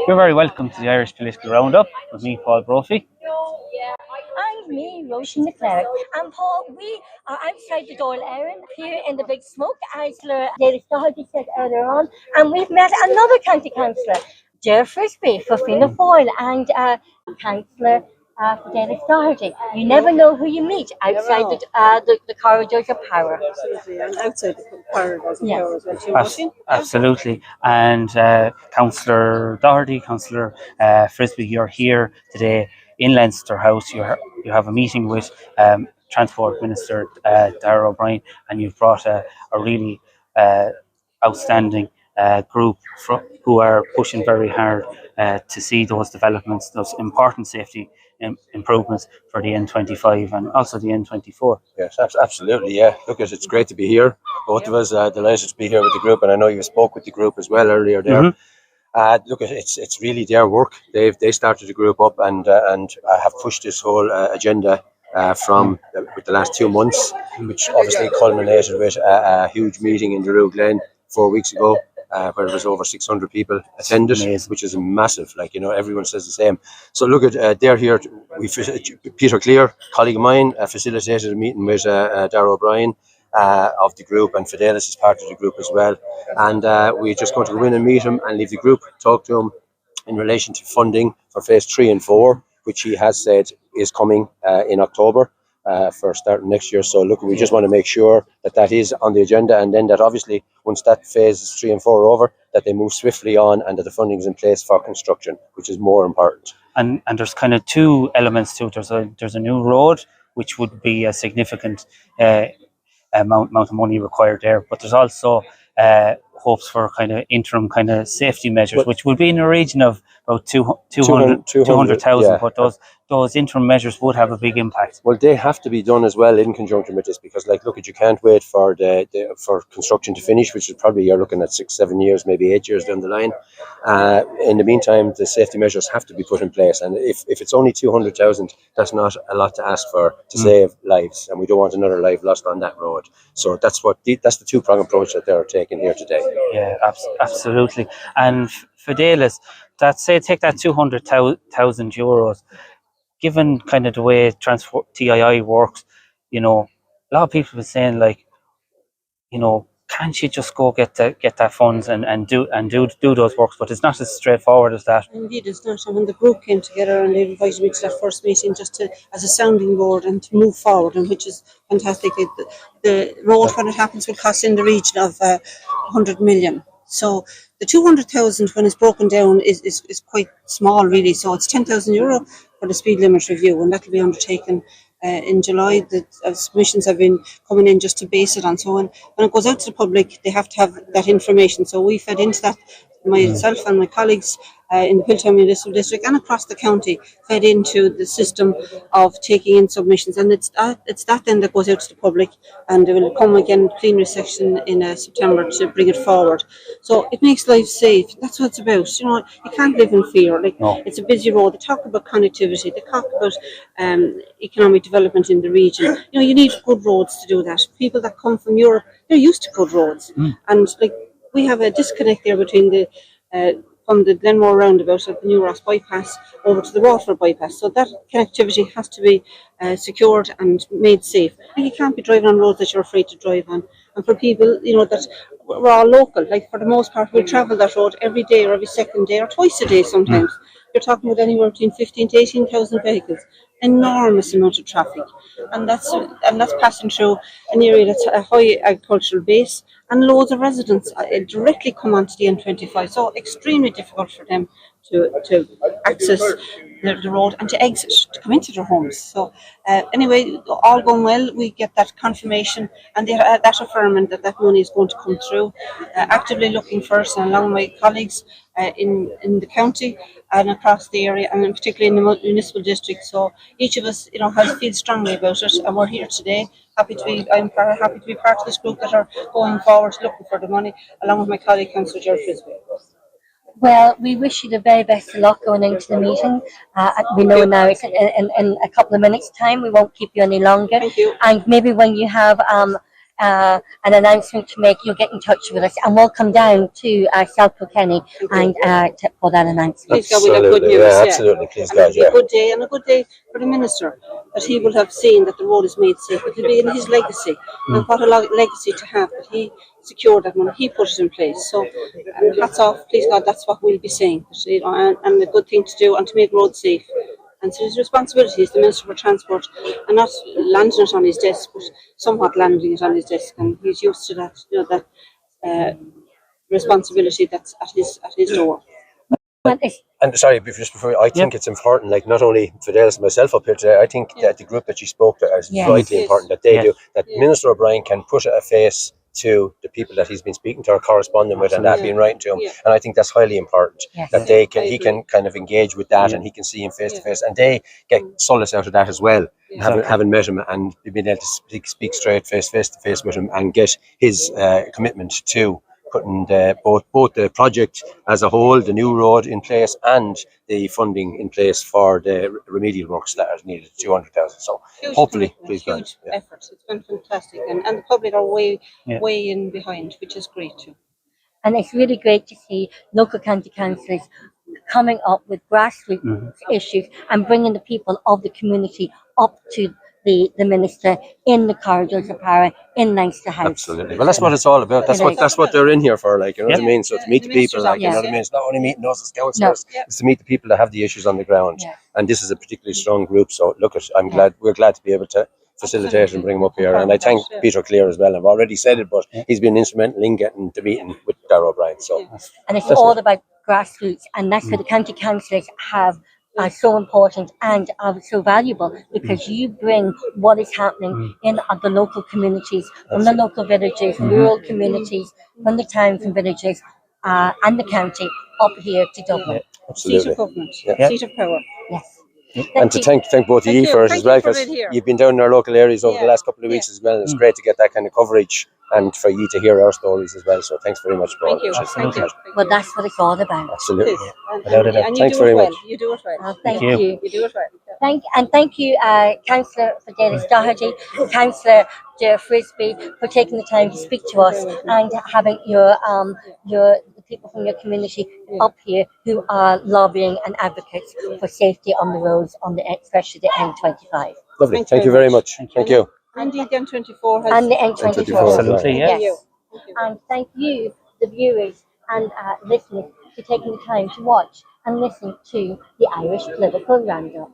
You're very welcome to the Irish Political Roundup with me, Paul Brophy. And me, Roisin Leclerc. And Paul, we are outside the Dail Eireann here in the big smoke, as Cllr Fidelis Doherty said earlier on. And we've met another county councillor, Ger Frisby for Fianna and Councillor Fidelis Doherty. You never know who you meet outside the corridors of power. Absolutely, and outside the corridors of power as well. Absolutely. And Councillor Doherty, Councillor Frisby, you're here today in Leinster House. You have a meeting with Transport Minister Darragh O'Brien, and you've brought a really outstanding group who are pushing very hard to see those developments, those important safety improvements for the N25 and also the N24. Yes, absolutely. Yeah, look, it's great to be here. Both of us delighted to be here with the group, and I know you spoke with the group as well earlier there. Look, it's really their work. They started the group up and have pushed this whole agenda with the last 2 months, which obviously culminated with a huge meeting in the Rue Glen 4 weeks ago, where there was over 600 people attended, which is massive. Like, everyone says the same. So look at they're here. Peter Cleere, colleague of mine, facilitated a meeting with Darragh O'Brien of the group, and Fidelis is part of the group as well. And we're just going to go in and meet him and leave the group, talk to him in relation to funding for phase 3 and 4, which he has said is coming in October for starting next year. So look, we just want to make sure that is on the agenda, and then that obviously once that phases 3 and 4 are over, that they move swiftly on and that the funding is in place for construction, which is more important. And there's kind of two elements to it. There's a new road, which would be a significant amount of money required there, but there's also hopes for kind of interim kind of safety measures, which would be in the region of about 200,000. But those interim measures would have a big impact. Well, they have to be done as well in conjunction with this, because you can't wait for for construction to finish, which is probably you're looking at 6-7 years, maybe 8 years down the line. In the meantime, the safety measures have to be put in place, and if it's only 200,000, that's not a lot to ask for to save lives, and we don't want another life lost on that road. So that's the two-pronged approach that they're taking here today. Yeah, absolutely. And Fidelis, take that 200,000 euros. Given kind of the way Transport TII works, a lot of people are saying, like, can't you just go get that funds and do those works? But it's not as straightforward as that. Indeed, it's not. And when the group came together and they invited me to that first meeting just as a sounding board and to move forward, and which is fantastic. The road, when it happens, will cost in the region of 100 million. So the 200,000, when it's broken down, is quite small, really. So it's 10,000 euro for the speed limit review, and that will be undertaken in July. The submissions have been coming in just to base it on. So when it goes out to the public, they have to have that information. So we fed into that, myself and my colleagues in the Piltown Municipal District and across the county, fed into the system of taking in submissions, and it's that then that goes out to the public, and it will come again plenary session in September to bring it forward. So it makes life safe. That's what it's about. You can't live in fear. It's a busy road. They talk about connectivity. They talk about economic development in the region. You need good roads to do that. People that come from Europe, they're used to good roads, and we have a disconnect there between from the Glenmore roundabout at the New Ross bypass over to the Waterford bypass. So that connectivity has to be secured and made safe. You can't be driving on roads that you're afraid to drive on. And for people, that we're all local, for the most part, we travel that road every day or every second day or twice a day sometimes. You're talking about anywhere between 15 to 18,000 vehicles. Enormous amount of traffic, and that's passing through an area that's a high agricultural base, and loads of residents directly come onto the N25. So extremely difficult for them to access the road and to exit, to come into their homes. So anyway, all going well. We get that confirmation and that affirmation that money is going to come through. Actively looking first, and along with my colleagues in the county and across the area, and particularly in the municipal district. So each of us, feels strongly about it, and we're here today. I'm very happy to be part of this group that are going forward looking for the money, along with my colleague Councillor Ger Frisby. Well, we wish you the very best of luck going into the meeting. We know now it's in a couple of minutes' time. We won't keep you any longer. Thank you. And maybe when you have an announcement to make, you'll get in touch with us, and we'll come down to South Kilkenny and for that announcement. Please God, we'll have good news. Yeah, absolutely. Please And God, it'll be a good day, and a good day for the minister, that he will have seen that the road is made safe. It'll be in his legacy, and what a legacy to have, that he secured that money, he put it in place. So, and hats off, please God, that's what we'll be saying, you know, and a good thing to do, and to make roads safe. And so his responsibility is the Minister for Transport, and not landing it on his desk, but somewhat landing it on his desk, and he's used to that, you know, that responsibility that's at his door. And sorry, just before, I think it's important, like not only Fidelis and myself up here today, I think that the group that you spoke to is vitally important that they do, that Minister O'Brien can put a face to the people that he's been speaking to or corresponding with, and that being writing to him. And I think that's highly important, that he can kind of engage with that, and he can see him face to face, and they get solace out of that as well, having met him and being able to speak straight face to face with him and get his commitment to putting both the project as a whole, the new road in place, and the funding in place for the remedial works that are needed, 200,000. So huge hopefully, please God. huge effort. It's been fantastic, and the public are way in behind, which is great too. And it's really great to see local county councillors coming up with grassroots issues and bringing the people of the community up to the minister in the corridors of power in Leinster House. Absolutely. Well, that's what it's all about. That's what they're in here for, like, you know what I mean? So to meet the people, like, you know what I mean? It's not only meeting us as councillors, it's to meet the people that have the issues on the ground. And this is a particularly strong group. So look, we're glad to be able to facilitate and bring them up here. And I thank Peter Cleere as well. I've already said it, but he's been instrumental in getting the meeting with Darragh O'Brien. So and it's all about grassroots, and that's where the county councillors are so important and are so valuable, because you bring what is happening in the local communities, from the local villages, rural communities, from the towns and villages, and the county up here to Dublin. Seat of government, seat of power. Yes. And to thank both of you for it as well, because you've been down in our local areas over the last couple of weeks as well. It's great to get that kind of coverage and for you to hear our stories as well. So thanks very much for Thank you. Well, that's what it's all about. Absolutely. And you thanks do very it well. much. You do it well. Thank you. You do it well. Thank you, Councillor Fidelis Doherty, Cllr Ger Frisby, for taking the time to speak to us and having the people from your community up here who are lobbying and advocates for safety on the roads, especially the N25. Lovely. Thank you very much. Thank you. And the N24 and the N24. Absolutely, yes. And thank you, the viewers and listeners, for taking the time to watch and listen to the Irish Political Roundup.